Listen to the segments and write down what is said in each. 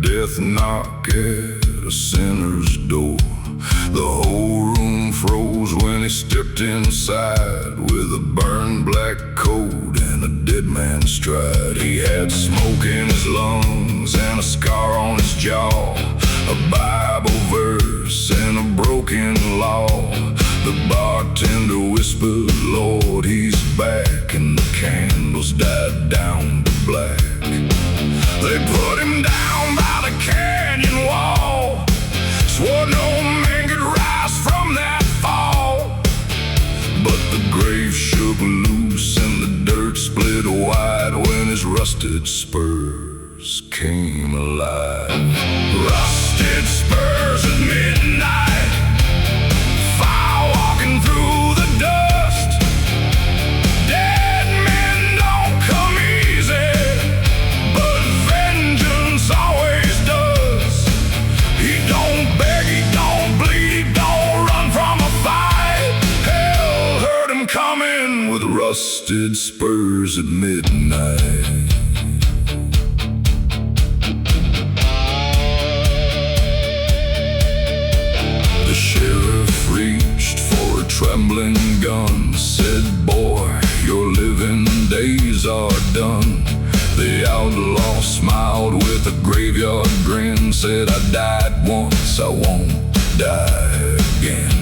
death knock at a sinner's door. The whole room froze when he stepped inside, with a burned black coat and a dead man's stride. He had smoke in his lungs and a scar on his jaw, a Bible verse and a broken law. The bartender whispered, "Lord, he's back," and the candles died down to black. They put him down by the canyon wall, swore no man could rise from that fall. But the grave shook loose and the dirt split wide when his rusted spurs came alive. Rusted spurs at midnight, fire walking through the dust. Dead men don't come easy, but vengeance always does. He don't beg, he don't bleed, he don't run from a fight. Hell heard him coming with rusted spurs at midnight. The sheriff reached for a trembling gun, said, "Boy, your living days are done." The outlaw smiled with a graveyard grin, said, "I died once, I won't die again."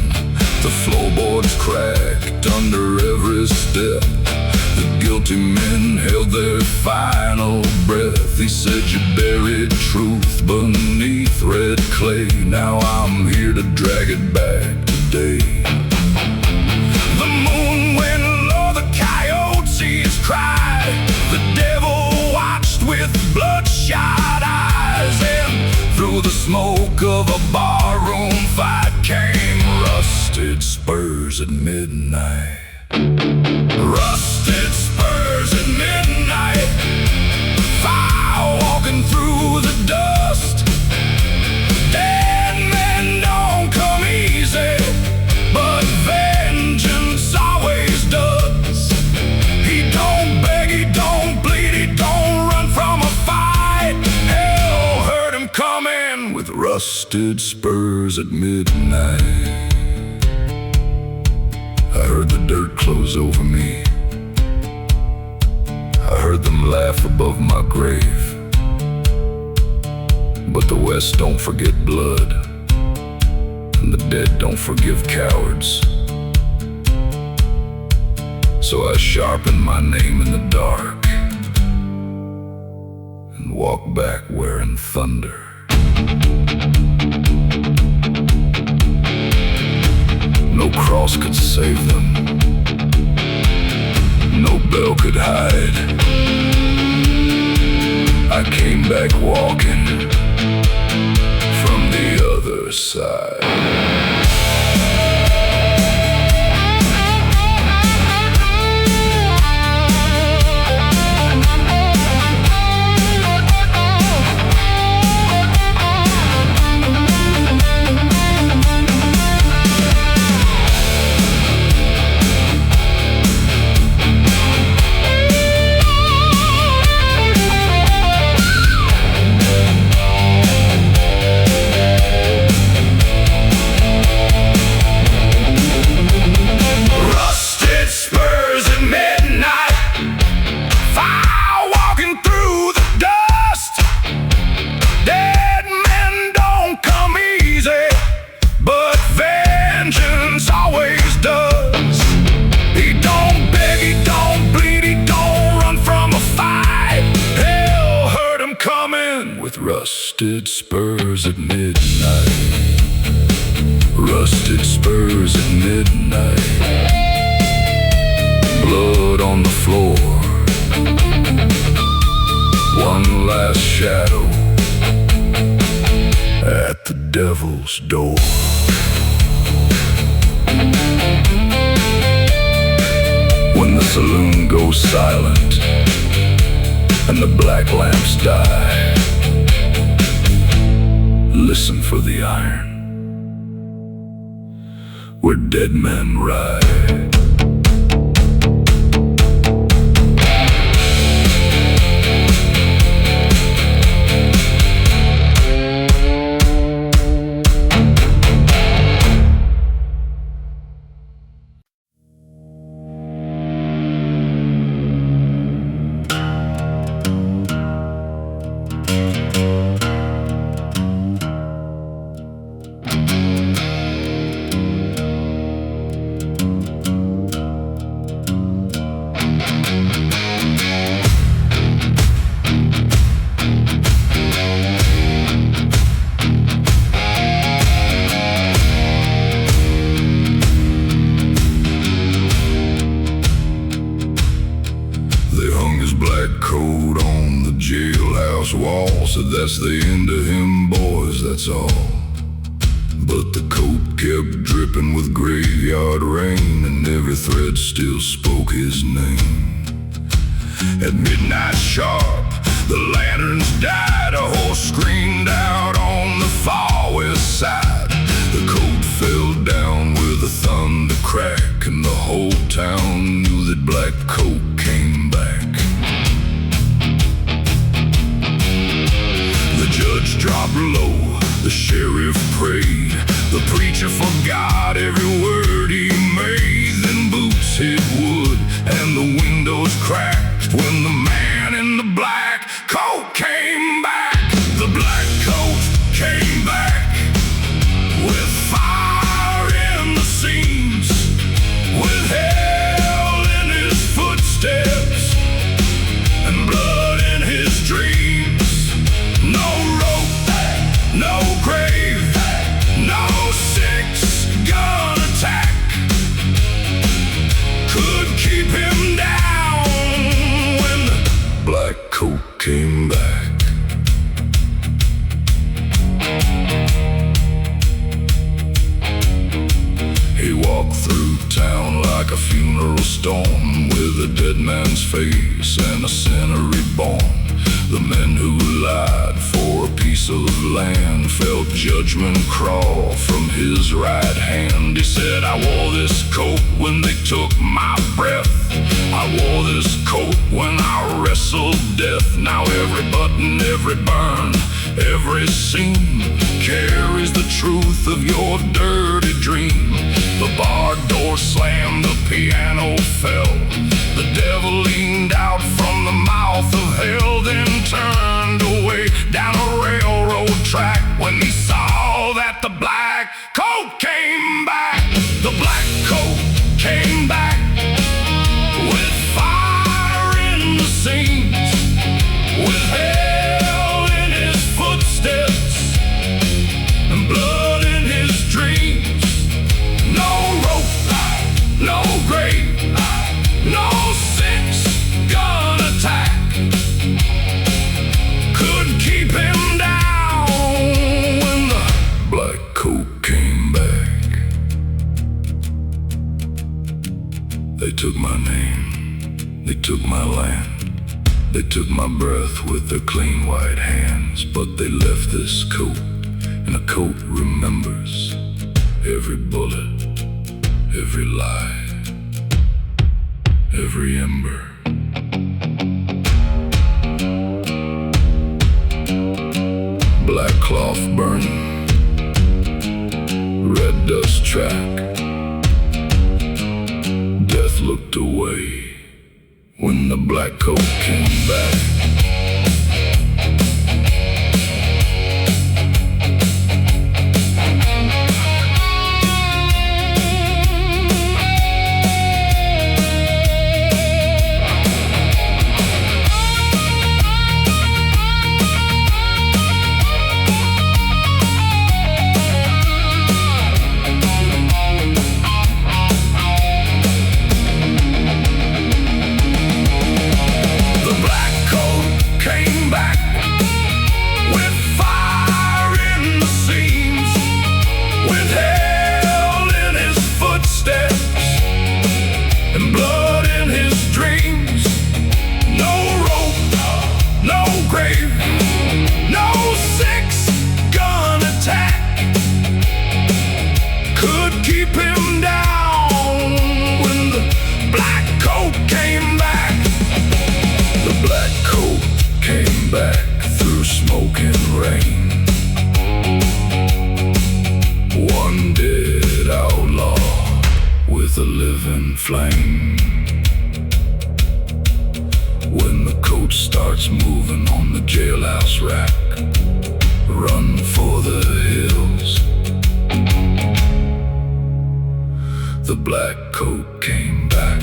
The floorboards cracked under every step. The guilty men held their final breath. He said, "You buried truth beneath red clay. Now I'm here to drag it back today." The moon went low, the coyotes cried. The devil watched with bloodshot eyes, and through the smoke of a barroom fight came rusted spurs at midnight. Rusted spurs at midnight, fire walking through the dust. Dead men don't come easy, but vengeance always does. He don't beg, he don't bleed, he don't run from a fight. Hell heard him coming with rusted spurs at midnight. I heard the dirt close over me, I heard them laugh above my grave. But the West don't forget blood, and the dead don't forgive cowards. So I sharpened my name in the dark and walked back wearing thunder. No cross could save them, no bell could hide. I came back walking from the other side. Rusted spurs at midnight, rusted spurs at midnight. Blood on the floor, one last shadow at the devil's door. When the saloon goes silent and the black lamps die, listen for the iron where dead men ride. jailhouse wall said that's the end of him, boys, that's all. But the coat kept dripping with graveyard rain, and every thread still spoke his name. At midnight sharp, the lanterns died. A horse screamed out on the far west side. The coat fell down with a thunder crack, and the whole town knew that Black Coat came back. The judge dropped low, the sheriff prayed, the preacher forgot every word he made. Then boots hit wood and the windows cracked when the man in the black coat came back. The black coat came back with fire in the seams, with hell in his footsteps and blood in his dreams. No rope, no grave, no six-gun attack could keep him down when the black coat came back. He walked through town like a funeral storm, with a dead man's face and a sinner reborn. The men who lied for a piece of land felt judgment crawl from his right hand. He said, I wore this coat when they took my breath. I wore this coat when I wrestled death. Now every button, every burn, every seam carries the truth of your dirty dream. The bar door slammed, the piano fell. The devil leaned out from the mouth of hell, then turned away down a railroad track when he saw that the black coat came back. The black coat came back with fire in the seams, with hell in his footsteps and blood in his dreams. No rope, no grave, no six-gun attack could keep him down when the black coat came back. They took my name, they took my land, they took my breath with their clean white hands, but they left this coat, and a coat remembers every bullet, every lie, every ember. Black cloth burning, red dust track. Death looked away when the black coat came back. The living flame. When the coat starts moving on the jailhouse rack, run for the hills. The black coat came back.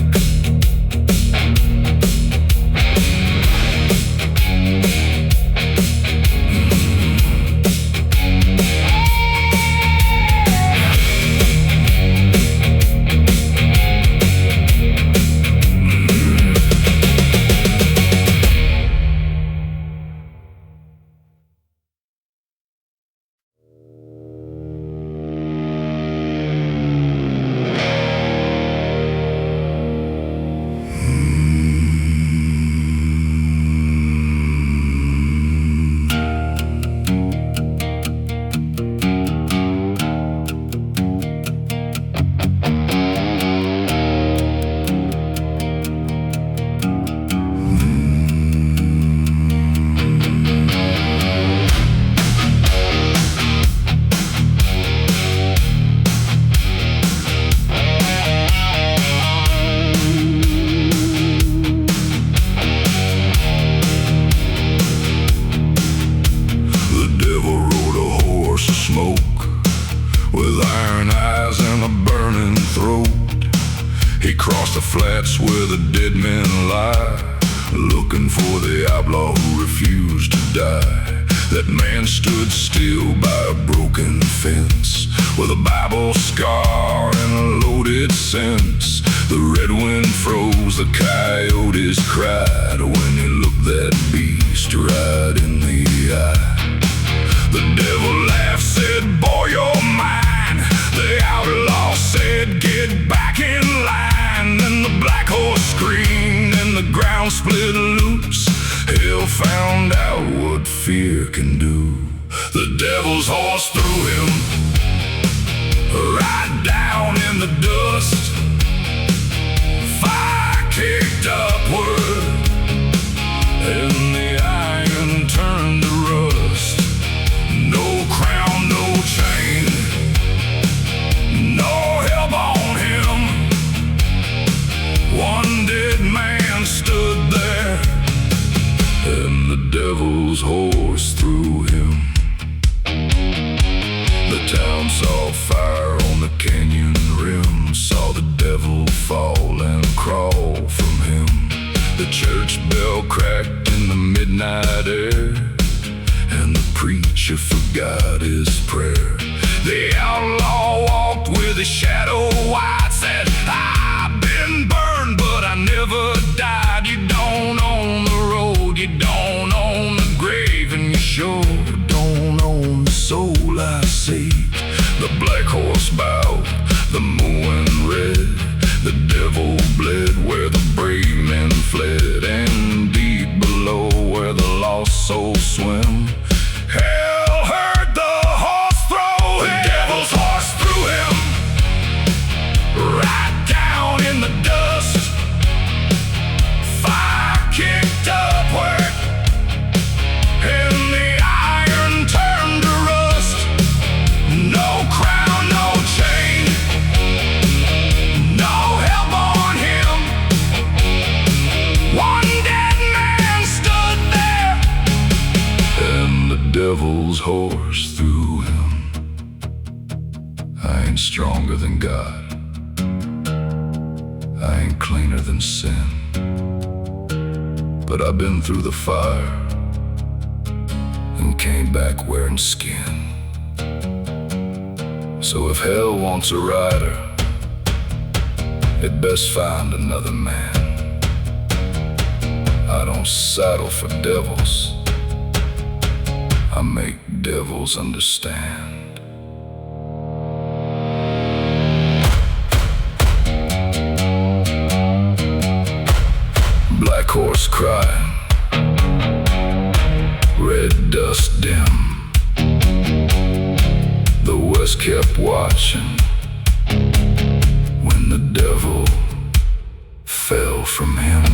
across the flats where the dead men lie, looking for the outlaw who refused to die. That man stood still by a broken fence, with a Bible scar and a loaded sense. The red wind froze, the coyotes cried when he looked that beast right in the eye. The devil laughed, said, "Boy, you're mine." The outlaw said, "Get back in line." Then the black horse screamed and the ground split loose. Hell found out what fear can do. The devil's horse threw him right down in the dust. Fire kicked upward and the iron turned to rust. No crown, no chain, no help on him. One dead man stood there, and the devil's horse threw him. The town saw fire on the canyon rim, saw the devil fall and crawl from him. The church bell cracked in the midnight air, and the preacher forgot his prayer. The outlaw walked with his shadow white, said, "I've been burned, but I never died." You don't own the road, you don't own the grave, and you sure don't own the soul I saved. The black horse bowed, the moon red. The devil bled where the brave men fled, and deep below where the lost souls swim, hell heard the horse throw him. The devil's horse threw him right down in the dust. Fire kicked upward and the iron turned to rust. No crown, no chain, no help on him. One dead man stood there, and the devil's horse threw him. I ain't stronger than God, I ain't cleaner than sin, but I've been through the fire and came back wearing skin. So if hell wants a rider, it best find another man. I don't saddle for devils, I make devils understand. Black horse crying, red dust dim. The west kept watching when the devil fell from him.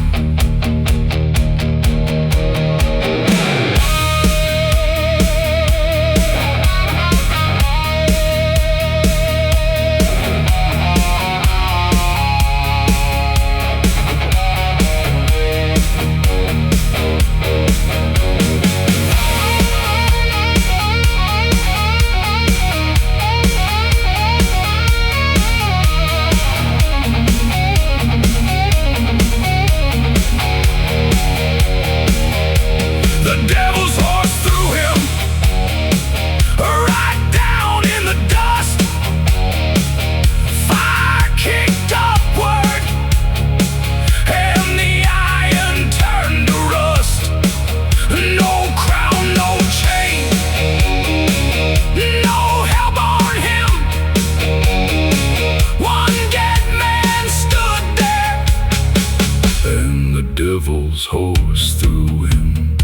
devil's horse threw him.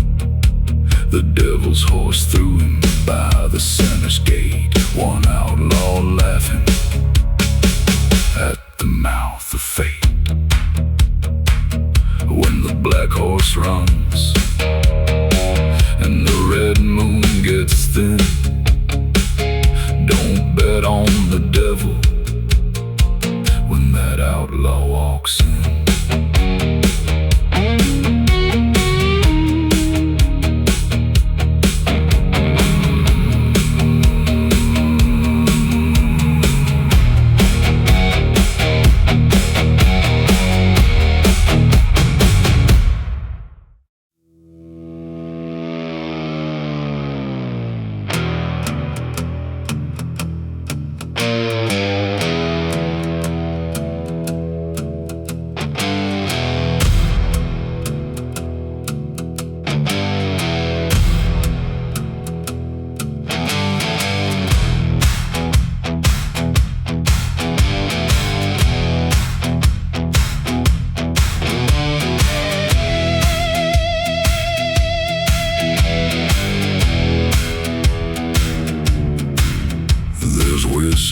The devil's horse threw him by the sinner's gate. One outlaw laughing at the mouth of fate. When the black horse runs and the red moon gets thin, don't bet on the devil when that outlaw walks in.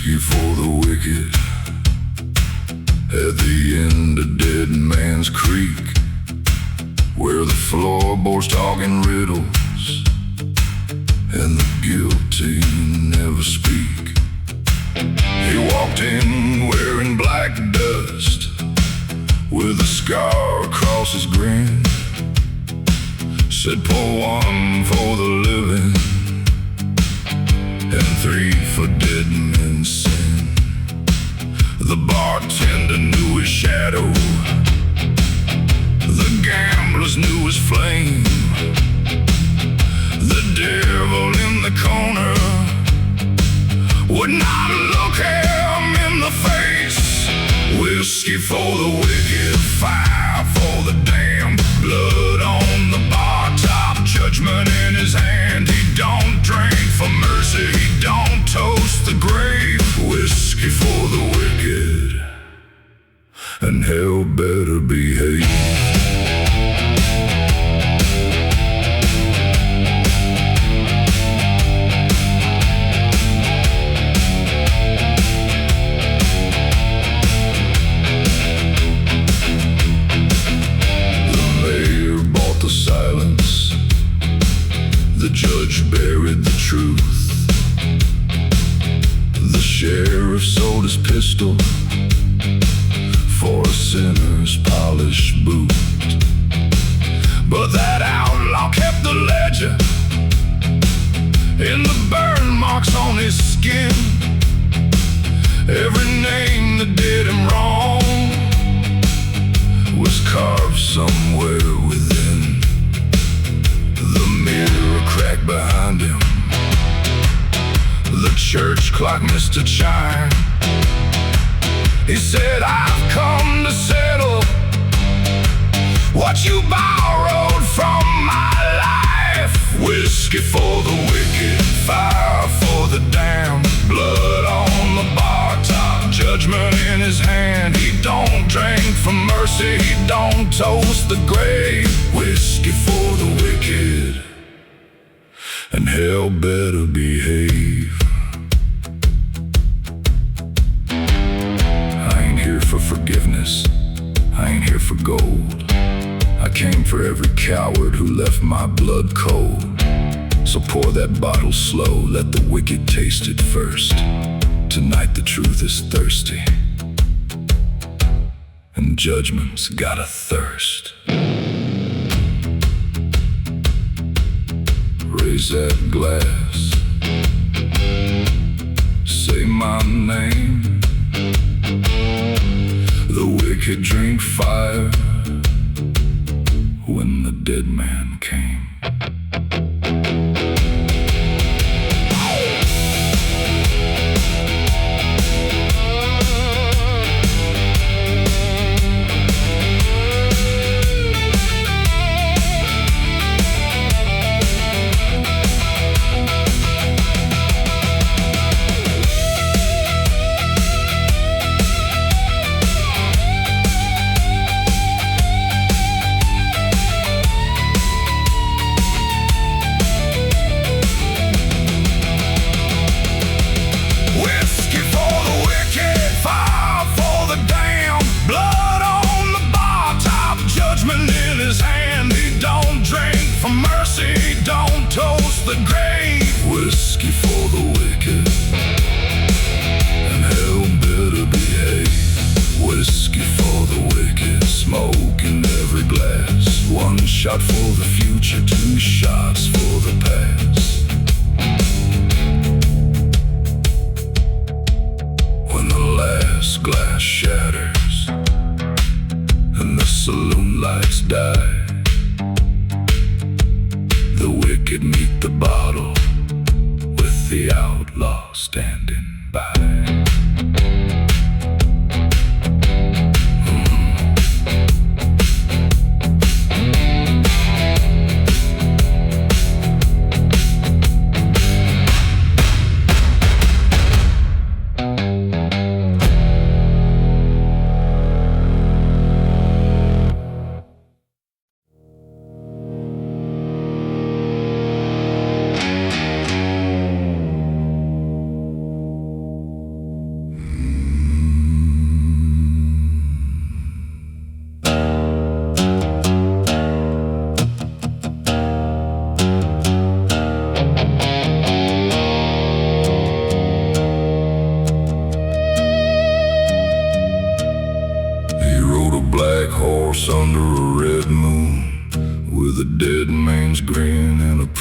Whiskey for the wicked. At the end of Dead Man's Creek, where the floorboards talking riddles and the guilty never speak. He walked in wearing black dust, with a scar across his grin. Said, pour one for the living and three for dead men's sin. The bartender knew his shadow, the gamblers knew his flame. The devil in the corner would not look him in the face. Whiskey for the wicked, fire for the damned, blood on the bar top, judgment in his hand. He don't drink for mercy, he don't toast the grave. Whiskey for the wicked, and hell better behave. The judge buried the truth. The sheriff sold his pistol for a sinner's polished boot. But that outlaw kept the ledger in the burn marks on his skin. Every name that did him wrong was carved somewhere within. The mirror cracked behind him, the church clock missed a chime. He said, I've come to settle what you borrowed from my life. Whiskey for the wicked, fire for the damned, blood on the bar top, judgment in his hand. He don't drink for mercy, he don't toast the grave. Whiskey for the wicked, and hell better behave. I ain't here for forgiveness, I ain't here for gold. I came for every coward who left my blood cold. So pour that bottle slow, let the wicked taste it first. Tonight the truth is thirsty, and judgment's got a thirst. Raise that glass, say my name. The wicked drink fire when the dead man came. The grave. Whiskey for the wicked, and hell better behave. Whiskey for the wicked, smoke in every glass. One shot for the future, two shots for the past. When the last glass shatters and the saloon lights die, the wicked meet the bottle with the outlaw standing by.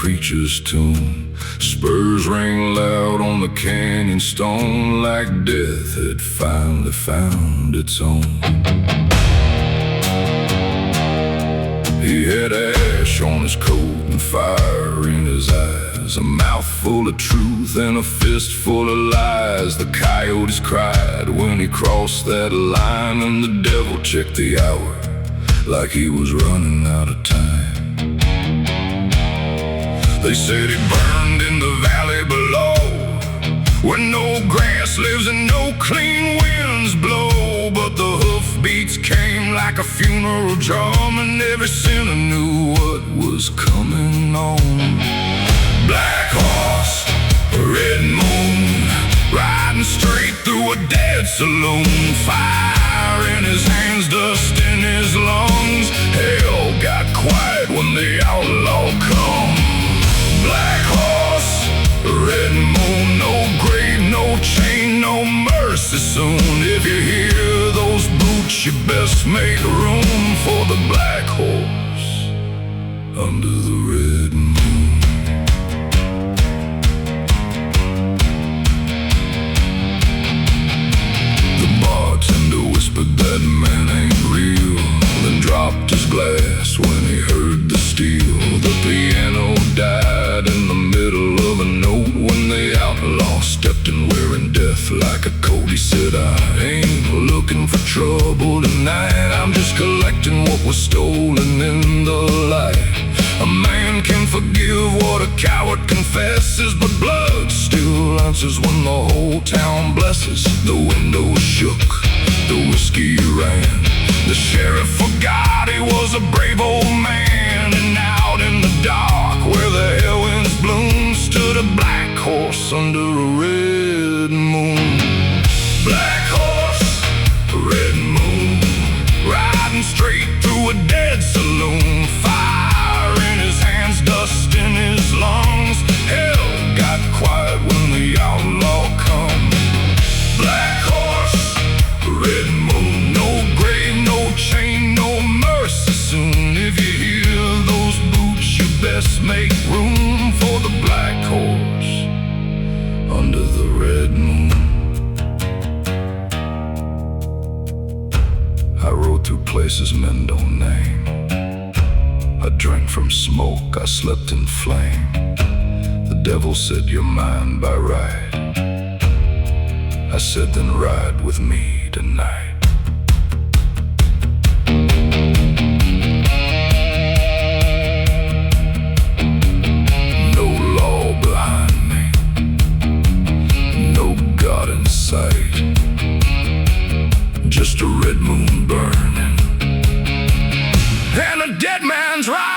preacher's tune. Spurs rang loud on the canyon stone, like death had finally found its own. He had ash on his coat and fire in his eyes, a mouth full of truth and a fist full of lies. The coyotes cried when he crossed that line, and the devil checked the hour like he was running out of time. They said he burned in the valley below, where no grass lives and no clean winds blow. But the hoofbeats came like a funeral drum, and every sinner knew what was coming on. Black horse, red moon, riding straight through a dead saloon. Fire in his hands, dust in his lungs. Hell got quiet when the outlaw come. Black horse, red moon, no grave, no chain, no mercy soon. If you hear those boots, you best make room for the black horse under the red moon. Bartender whispered, "That man ain't real," then dropped his glass when he heard the steel. The piano died in the middle of a note when the outlaw stepped in, wearing death like a coat. He said, "I ain't looking for trouble tonight, I'm just collecting what was stolen in the light. A man can forgive what a coward confesses, but blood still answers when the whole town blesses." The windows shook, the whiskey ran, the sheriff forgot he was a brave old man. And out in the dark, where the hell winds bloom, stood a black horse under a red moon. Black horse, red moon, riding straight through a dead saloon. Fire in his hands, dust in his lungs. Hell got quiet when the outlaw come. Black horse, red moon, no grave, no chain, no mercy soon. If you hear those boots, you best make room for the black horse under the red moon. I rode through places men don't name. I drank from smoke, I slept in flame. The devil said, "You're mine by right." I said, "Then ride with me tonight." No law behind me, no God in sight, just a red moon burning and a dead man's ride.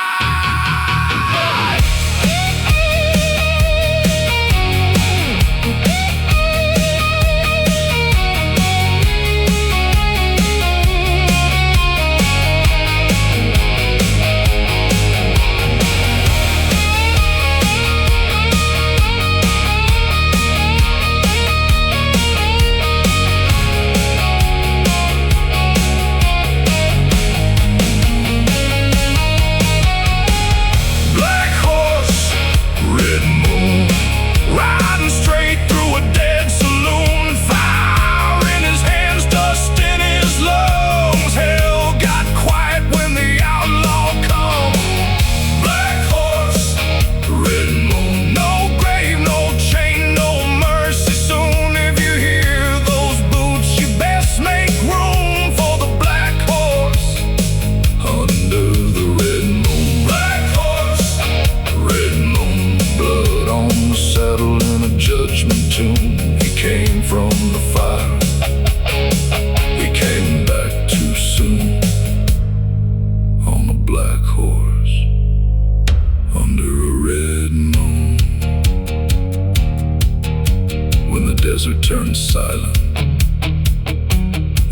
Desert turns silent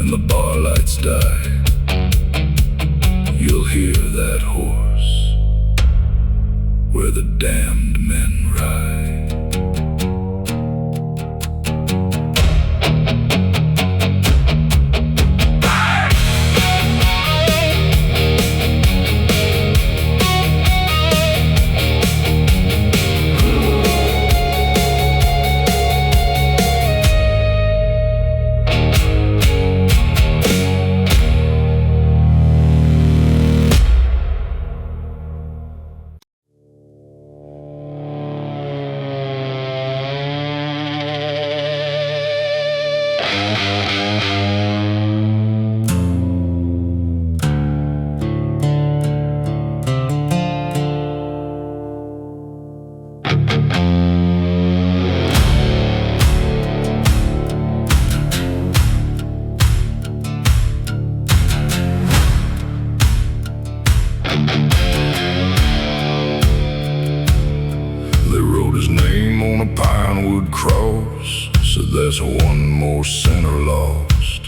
and the bar lights die, you'll hear that horse where the damned men ride. They wrote his name on a pinewood cross, said that's one more sinner lost.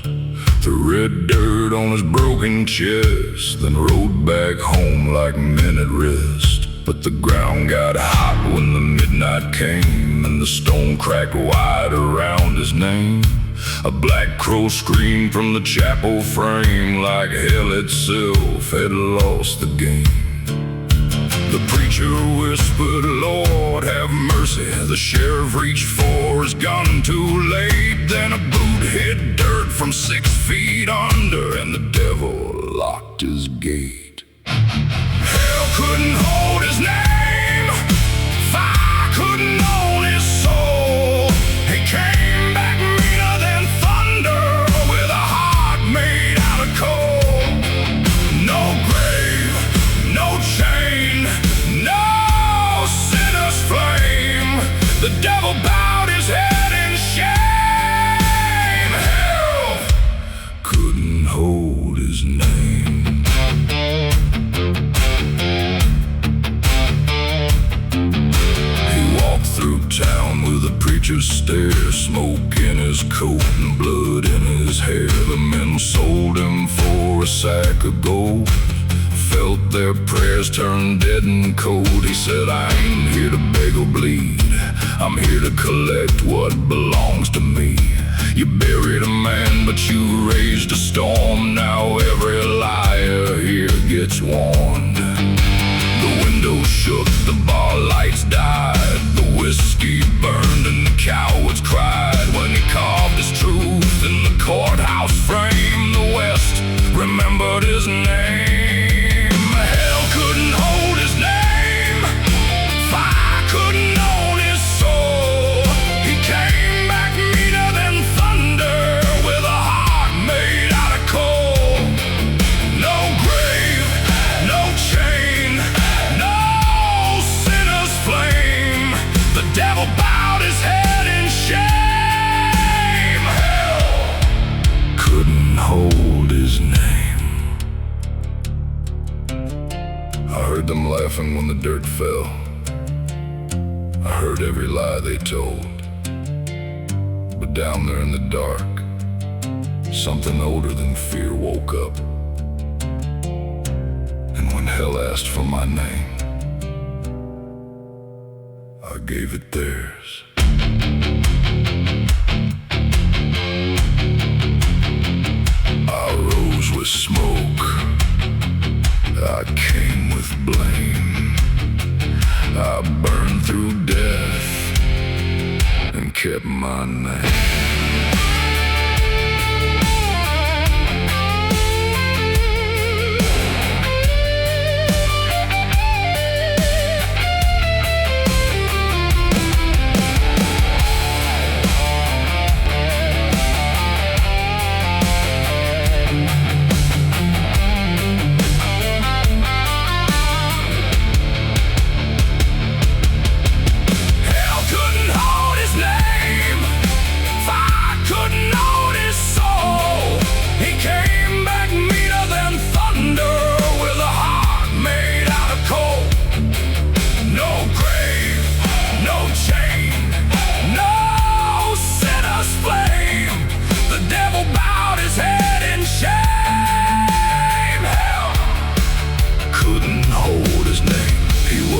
Threw red dirt on his broken chest, then rode back home like men at rest. But the ground got hot when the midnight came, and the stone cracked wide around his name. A black crow screamed from the chapel frame, like hell itself had lost the game. The preacher whispered, "Lord, have mercy." The sheriff reached for his gun too late. Then a boot hit dirt from 6 feet under, and the devil locked his gate. Hell couldn't hold his name, fire couldn't own his soul. He came back meaner than thunder, with a heart made out of coal. No grave, no chain, no sinner's flame. The devil bowed his head in shame. Hell couldn't hold his name. He walked through town with a preacher's stare, smoke in his coat and blood in his hair. The men sold him for a sack of gold, felt their prayers turn dead and cold. He said, "I ain't here to beg or bleed, I'm here to collect what belongs to me." You buried a man, but you raised a storm. Now every liar here gets warned. The windows shook, the bar lights died, the whiskey burned and the cowards cried. When he carved his truth in the courthouse frame, the West remembered his name. Hell couldn't hold his name, fire couldn't own his soul. He came back meaner than thunder, with a heart made out of coal. No grave, no chain, no sinner's flame. The devil bowed his head in shame. Hell couldn't hold his name. I heard them laughing when the dirt fell. I heard every lie they told. But down there in the dark, something older than fear woke up. And when hell asked for my name, I gave it theirs. I rose with smoke, I came with blame. I burned through death and kept my name.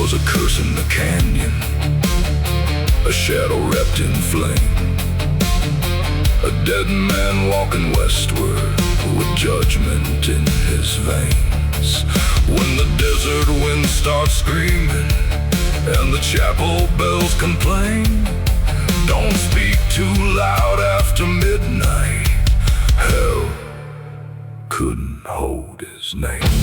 A curse in the canyon, a shadow wrapped in flame, a dead man walking westward with judgment in his veins. When the desert wind starts screaming and the chapel bells complain, don't speak too loud after midnight. Hell couldn't hold his name.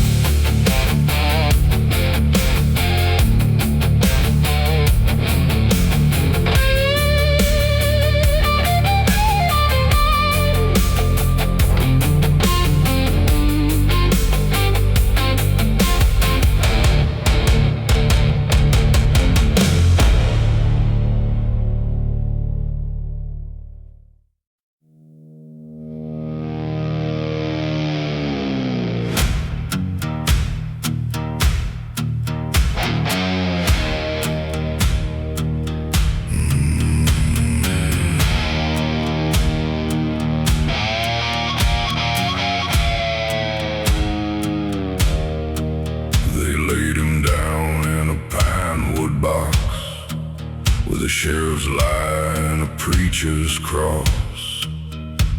the sheriff's line, a preacher's cross.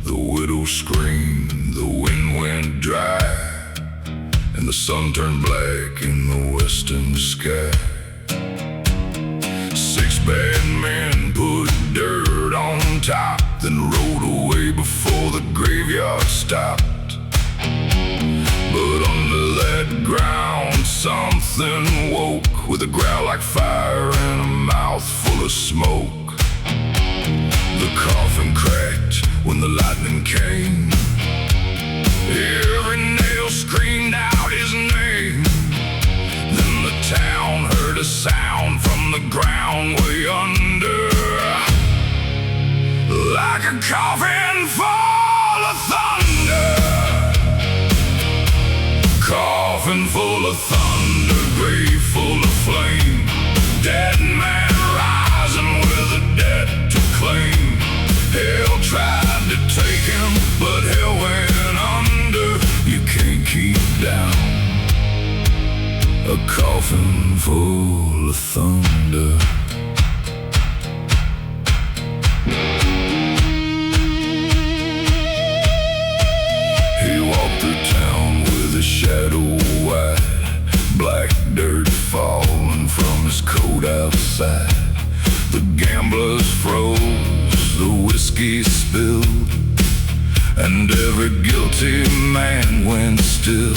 The widow screamed, the wind went dry, and the sun turned black in the western sky. 6 bad men put dirt on top, then rode away before the graveyard stopped. But under that ground something woke, with a growl like fire and a mouth full of smoke. The coffin cracked when the lightning came. Every nail screamed out his name. Then the town heard a sound from the ground way under, like a coffin full of thunder. Coffin full of thunder, grave full of flame. Dead man rising with a debt to claim. Hell tried to take him, but hell went under. You can't keep down a coffin full of thunder. He walked through town with a shadow wide, black dirt falling from his coat outside. The gamblers froze, the whiskey spilled, and every guilty man went still.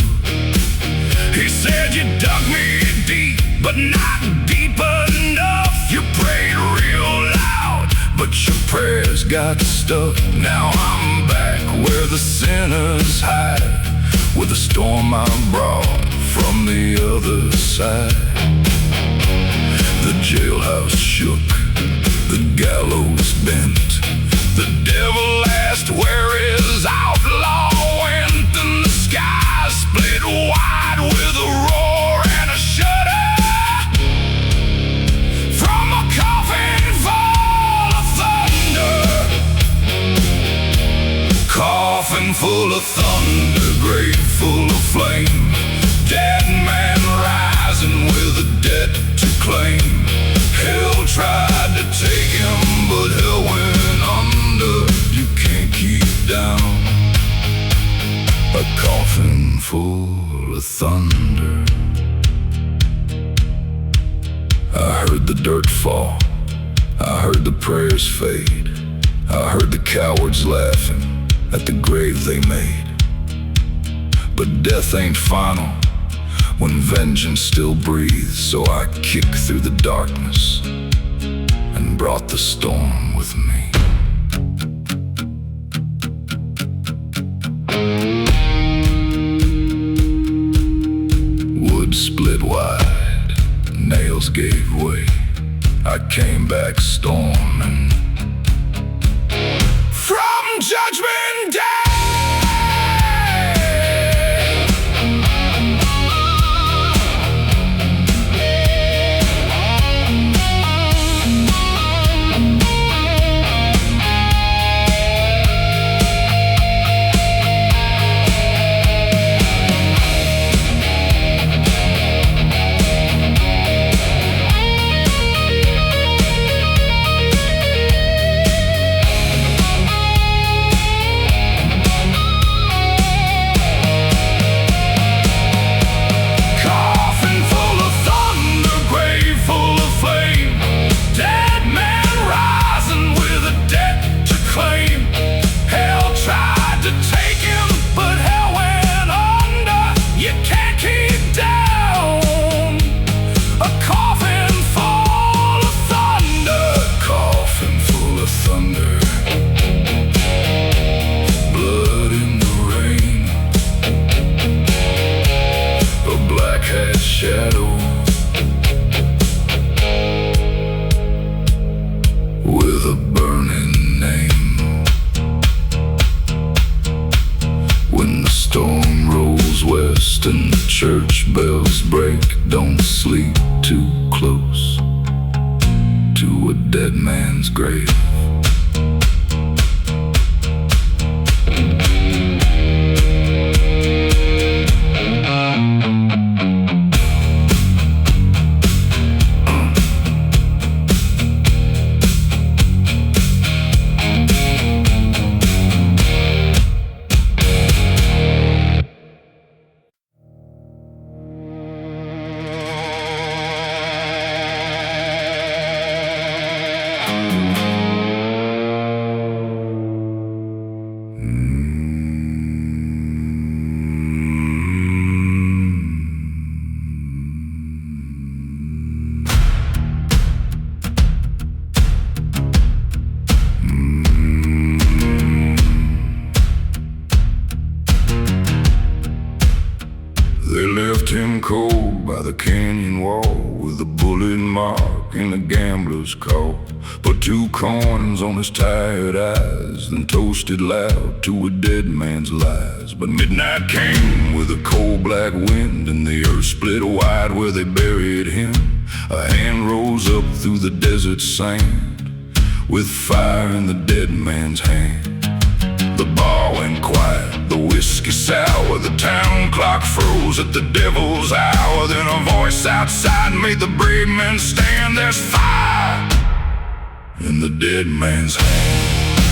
He said, you dug me deep, but not deep enough. You prayed real loud, but your prayers got stuck. Now I'm back where the sinners hide, with the storm I brought from the other side. The jailhouse shook, the gallows bent. The devil asked where his outlaw went, and the sky split wide with a roar and a shudder from a coffin full of thunder. Coffin full of thunder, grave full of flame. Dead man rising with a debt to claim. Hell tried to take him, but hell went under. You can't keep down a coffin full of thunder. I heard the dirt fall, I heard the prayers fade, I heard the cowards laughing at the grave they made. But death ain't final when vengeance still breathes, so I kicked through the darkness and brought the storm with me. Wood split wide, nails gave way. I came back storming from Judgment Day. And the church bells break, don't sleep too close to a dead man's grave. by the canyon wall with a bullet mark in a gambler's call. Put 2 coins on his tired eyes, then toasted loud to a dead man's lies. But midnight came with a cold black wind, and the earth split wide where they buried him. A hand rose up through the desert sand, with fire in the dead man's hand. The bar went quiet, the whiskey sour, the town clock froze at the devil's hour. Then a voice outside made the brave men stand. There's fire in the dead man's hand.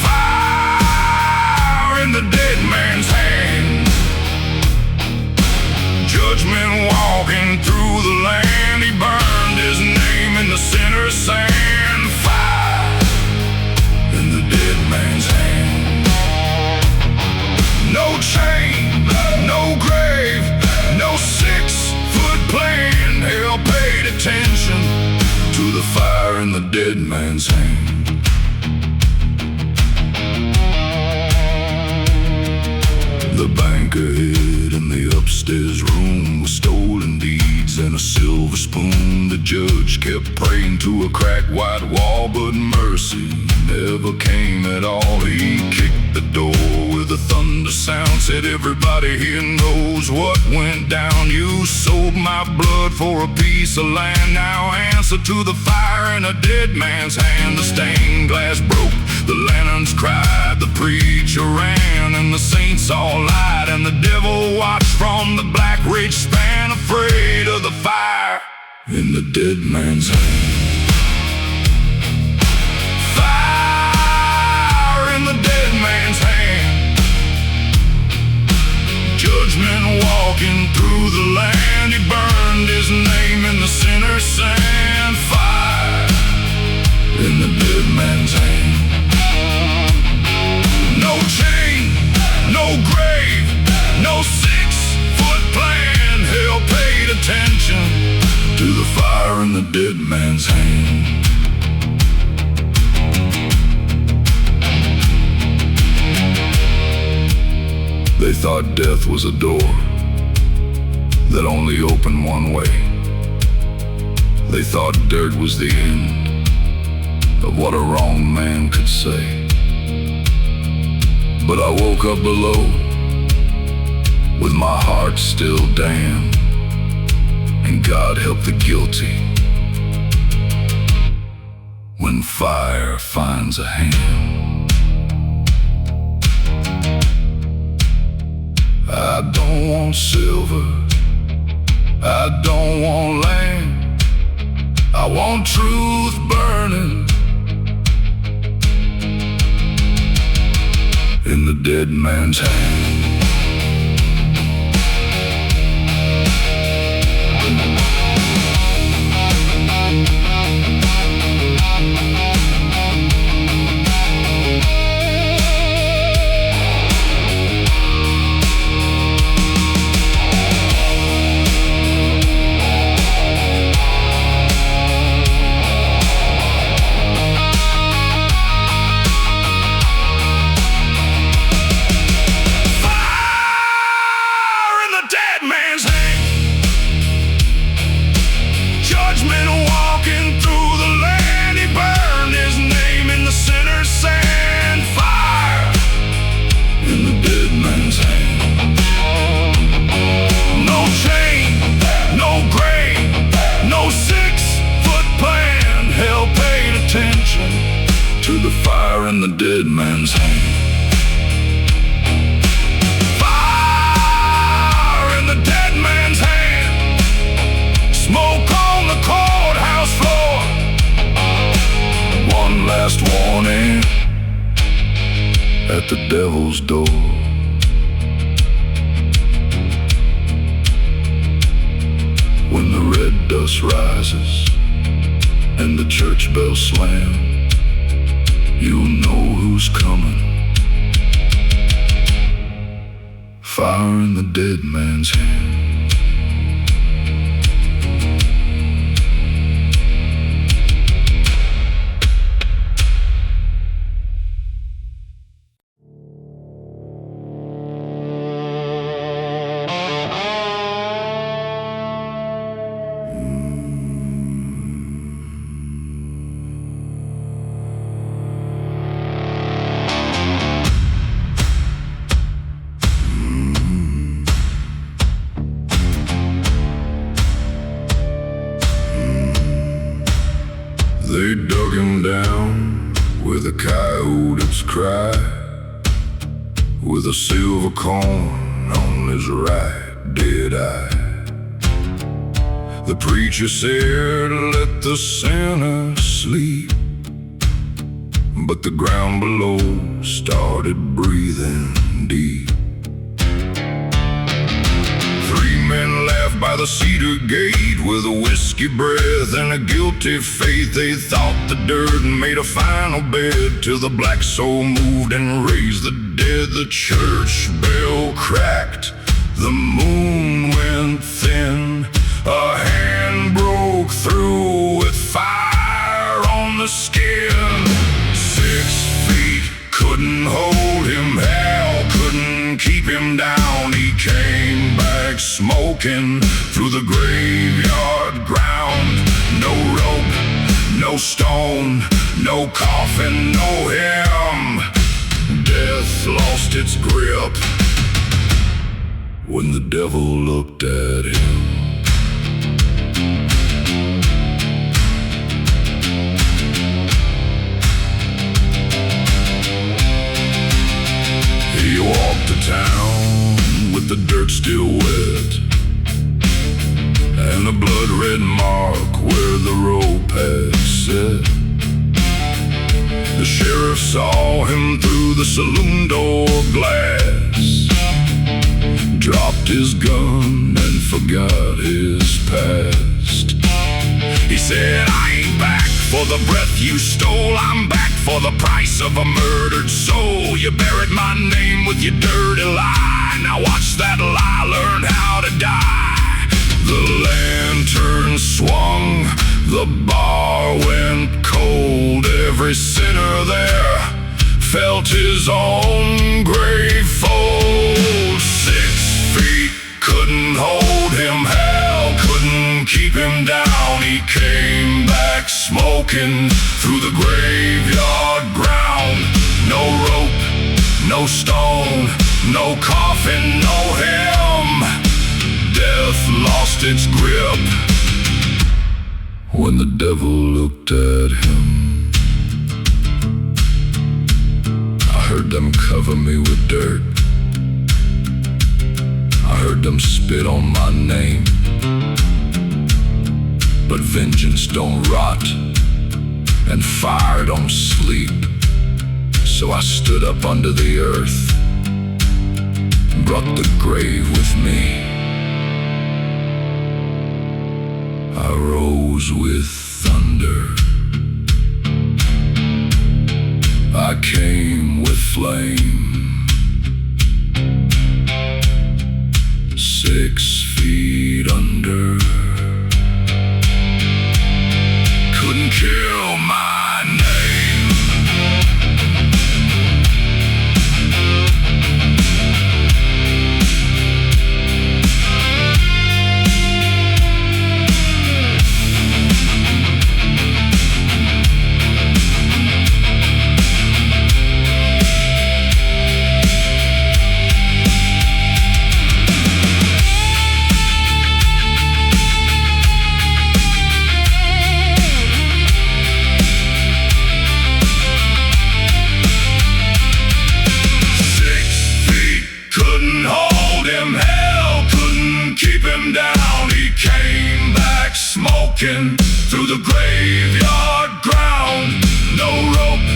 Fire in the dead man's hand. Judgment walking through the land. He burned his name in the sinner's sand. Fire in the dead man's hand. No chain, no grave, no 6-foot plan. Hell paid attention to the fire in the dead man's hand. The banker hid in the upstairs room with stolen deeds and a silver spoon. The judge kept praying to a cracked white wall, but mercy never came at all. He kicked the door with a thunder sound, said, everybody here knows what went down. You sold my blood for a piece of land. Now answer to the fire in a dead man's hand. The stained glass broke, the lanterns cried, the preacher ran, and the saints all lied, and the devil watched from the black ridge span, afraid of the fire in the dead man's hand. Fire in the dead man's hand. Judgment walking through the land. He burned his name in the sinner's sand. Fire in the dead man's hand. No chain, no grave, no 6-foot plan. Hell paid attention to the fire in the dead man's hand. They thought death was a door that only opened one way. They thought dirt was the end of what a wrong man could say. But I woke up below with my heart still damned, and God help the guilty when fire finds a hand. I don't want silver, I don't want land, I want truth burning in the dead man's hand. To the fire in the dead man's hand. Fire in the dead man's hand. Smoke on the courthouse floor. One last warning at the devil's door. When the red dust rises and the church bells slam, you'll know who's coming. Fire in the dead man's hand. They dug him down with a coyote's cry, with a silver corn on his right dead eye. The preacher said, let the sinner sleep, but the ground below started breathing deep. Three men laughed by the cedar gate with a whiskey breath and a guilty faith. They thought the dirt and made a final bed till the black soul moved and raised the dead. The church bell cracked, the moon went thin, a hand broke through with fire on the skin. 6 feet couldn't hold him, hell couldn't keep him down. He came back smoking through the graveyard ground. No rope, no stone, no coffin, no hymn. Death lost its grip when the devil looked at him. He walked to town with the dirt still wet and a blood-red mark where the rope had set. The sheriff saw him through the saloon door glass, dropped his gun and forgot his past. He said, I ain't back for the breath you stole, I'm back for the price of a murdered soul. You buried my name with your dirty lie, now watch that lie learn how to die. The lantern swung, the bar went cold. Every sinner there felt his own grave fold. 6 feet couldn't hold him, hell couldn't keep him down. He came back smoking through the graveyard ground. No rope, no stone, no coffin, no hymn. Death lost its grip when the devil looked at him. I heard them cover me with dirt, I heard them spit on my name. But vengeance don't rot and fire don't sleep. So I stood up under the earth, brought the grave with me. I rose with thunder, I came with flame. 6 feet under, couldn't kill my name. Down, he came back smoking through the graveyard ground. No rope,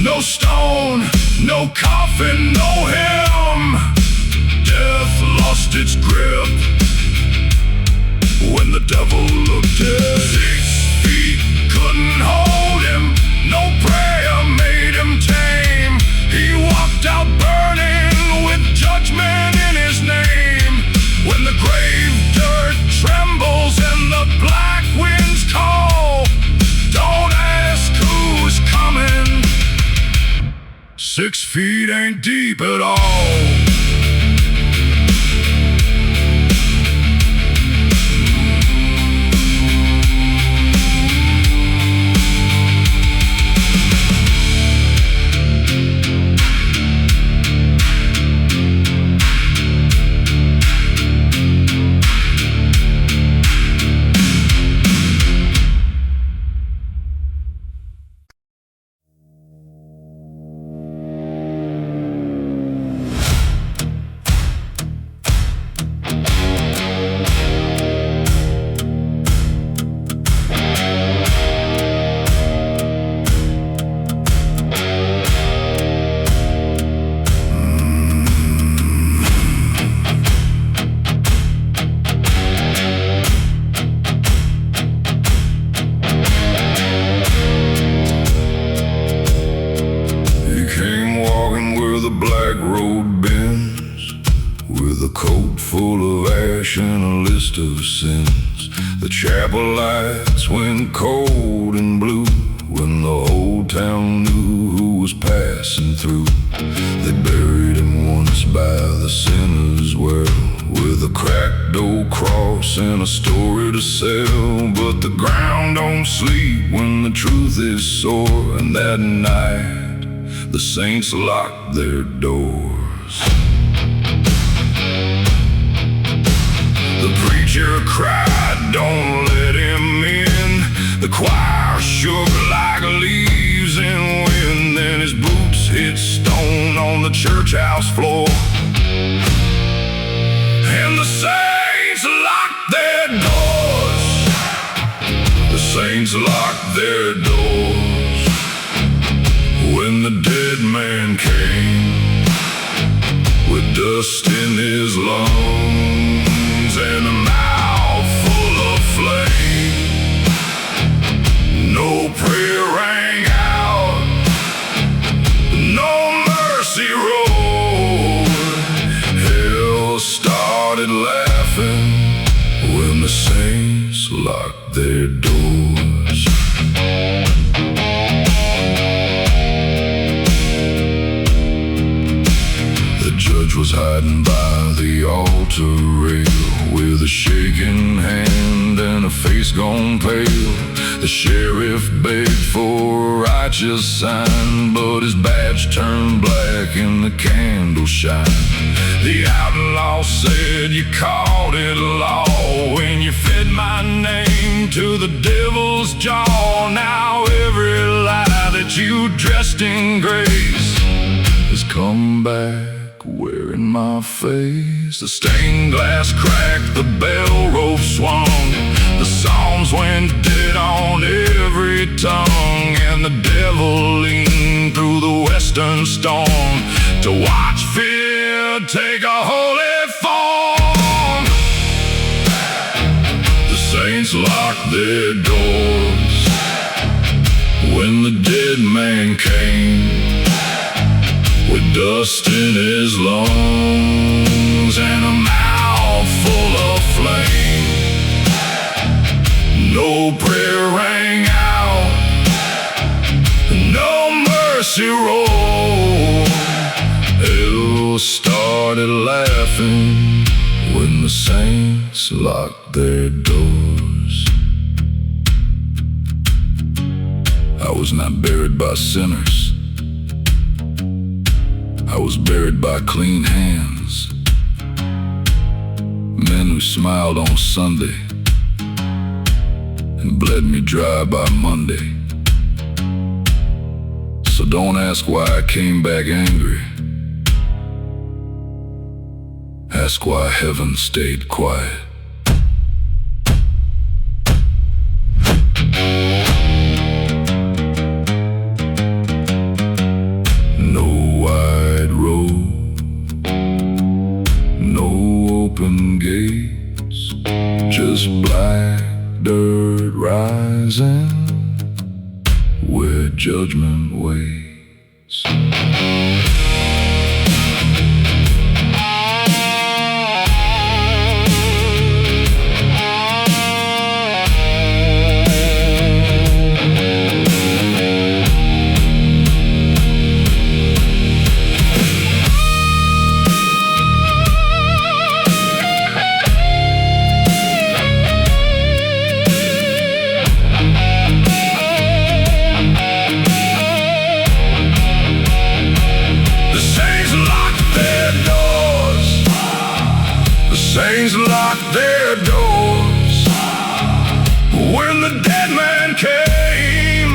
no stone, no coffin, no hymn. Death lost its grip when the devil looked at him. 6 feet couldn't hold him, no prayer made him tame. He walked out burning with judgment in his name. When the grave dirt trembles and the black winds call, don't ask who's coming. 6 feet ain't deep at all. Chapel lights went cold and blue when the whole town knew who was passing through. They buried him once by the sinner's well, with a cracked old cross and a story to sell. But the ground don't sleep when the truth is sore, and that night the saints locked their doors. The preacher cried, "Don't let him in." The choir shook like leaves in wind. Then his boots hit stone on the church house floor, and the saints locked their doors. The saints locked their doors when the dead man came, with dust in his lungs and a mouth full of flame. No prayer rang out, no mercy roared. Hell started laughing when the saints locked their doors. The judge was hiding by the altar rail, with a shaking hand and a face gone pale. The sheriff begged for a righteous sign, but his badge turned black in the candle shine. The outlaw said, "You called it law when you fed my name to the devil's jaw. Now every lie that you dressed in grace has come back wearing my face." The stained glass cracked, the bell rope swung, the psalms went dead on every tongue, and the devil leaned through the western storm to watch fear take a holy form. The saints locked their doors when the dead man came, with dust in his lungs and a mouth full of flame. No prayer rang out, no mercy roared. Hell started laughing when the saints locked their doors. I was not buried by sinners, I was buried by clean hands, men who smiled on Sunday and bled me dry by Monday. So don't ask why I came back angry, ask why heaven stayed quiet. No wide road, no open gates, just black dirt rising where judgment waits. Saints locked their doors when the dead man came,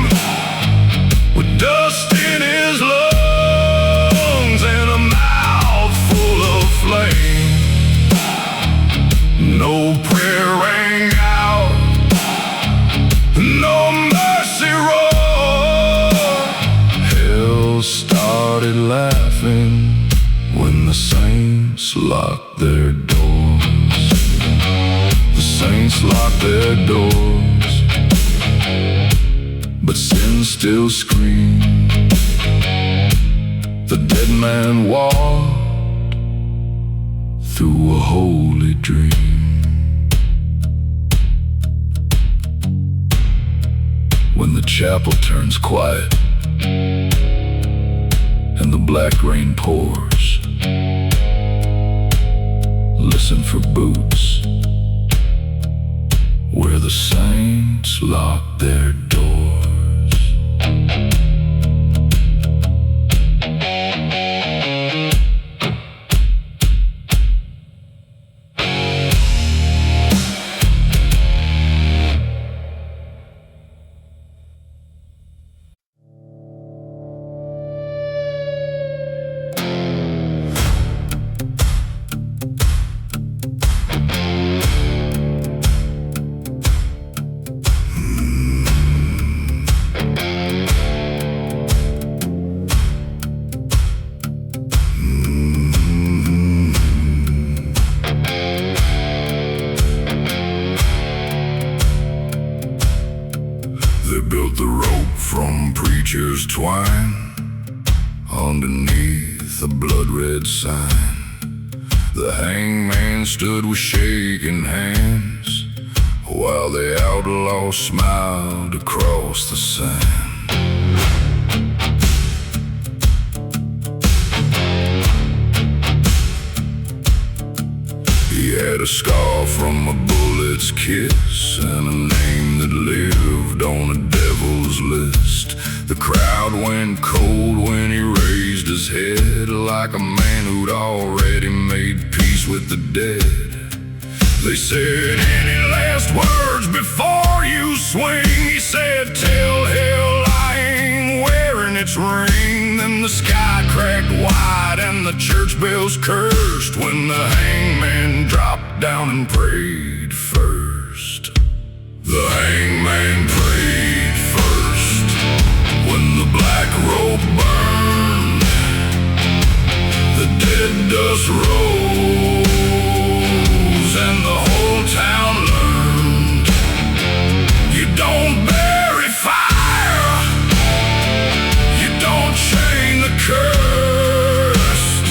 with dust in his lungs and a mouth full of flame. No prayer rang out, no mercy roared. Hell started laughing when the saints locked their doors. The saints locked their doors, but sin still screamed. The dead man walked through a holy dream. when the chapel turns quiet and the black rain pours. Listen for boots where the saints lock their doors. They built the rope from preacher's twine underneath a blood-red sign. The hangman stood with shaking hands while the outlaw smiled across the sand. He had a scar from a bullet's kiss and a name that lived on a devil's list. The crowd went cold when he raised his head, like a man who'd already made peace with the dead. They said, "Any last words before you swing?" He said, "Tell hell I ain't wearing its ring." Then the sky cracked wide and the church bells cursed when the hangman dropped down and prayed first. The hangman prayed first when the black robe burned, the dead dust rose, and the whole town learned you don't bury fire, you don't chain the cursed.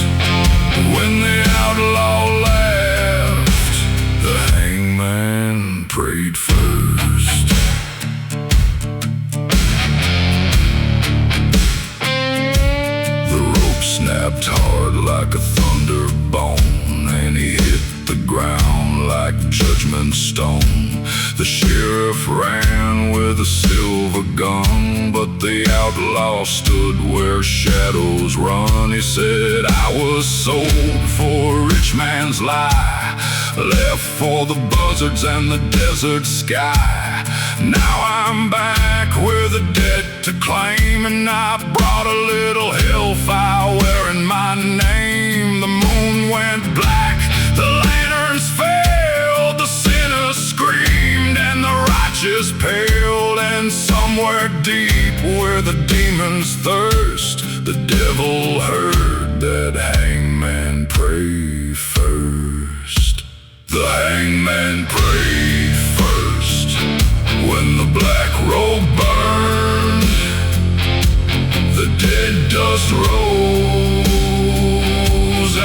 When the outlaw left, the hangman prayed first. The rope snapped hard like a thunderbone, and he hit the ground like judgment stone. The sheriff ran with a silver gun, but the outlaw stood where shadows run. He said, "I was sold for a rich man's lie, left for the buzzards and the desert sky. Now I'm back with a debt to claim, and I brought a little hellfire wearing my name." The moon went black, the lanterns failed, the sinners screamed and the righteous paled. And somewhere deep where the demons thirst, the devil heard that hangman pray first. The hangman prayed first when the black robe burned, the dead dust rose,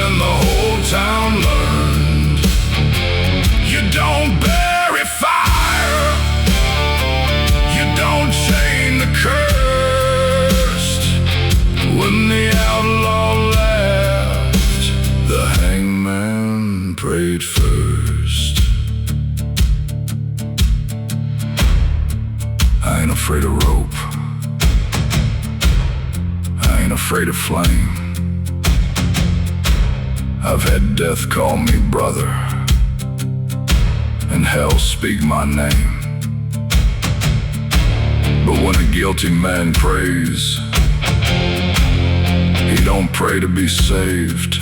and the whole town learned you don't bury fire, you don't chain the cursed. When the outlaw left, the hangman prayed first. I ain't afraid of rope, I ain't afraid of flame. I've had death call me brother and hell speak my name. But when a guilty man prays, he don't pray to be saved,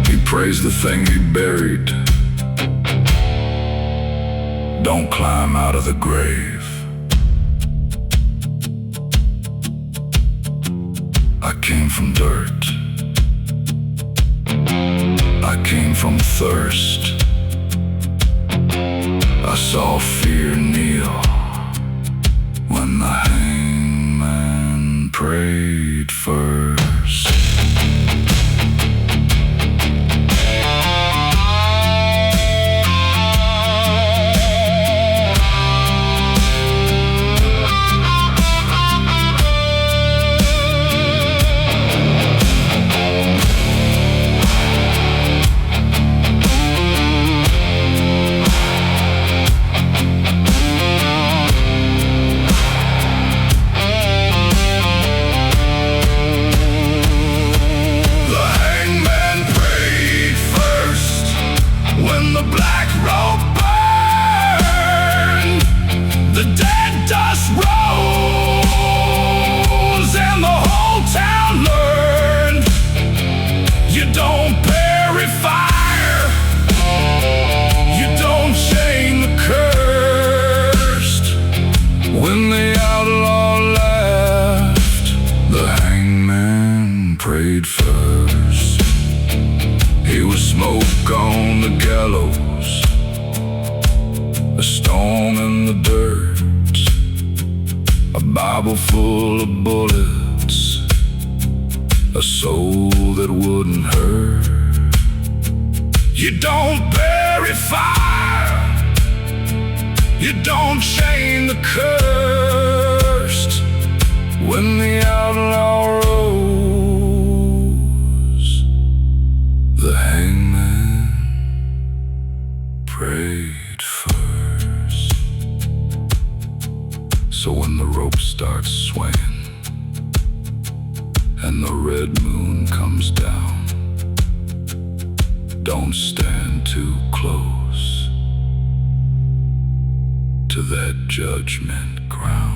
he prays the thing he buried don't climb out of the grave. I came from dirt, I came from thirst, I saw fear kneel when the hangman prayed first. gallows, a stone in the dirt, a Bible full of bullets, a soul that wouldn't hurt. You don't bury fire, you don't chain the cursed. When the outlaw rose, the hangman prayed first. So when the rope starts swaying and the red moon comes down, don't stand too close to that judgment ground.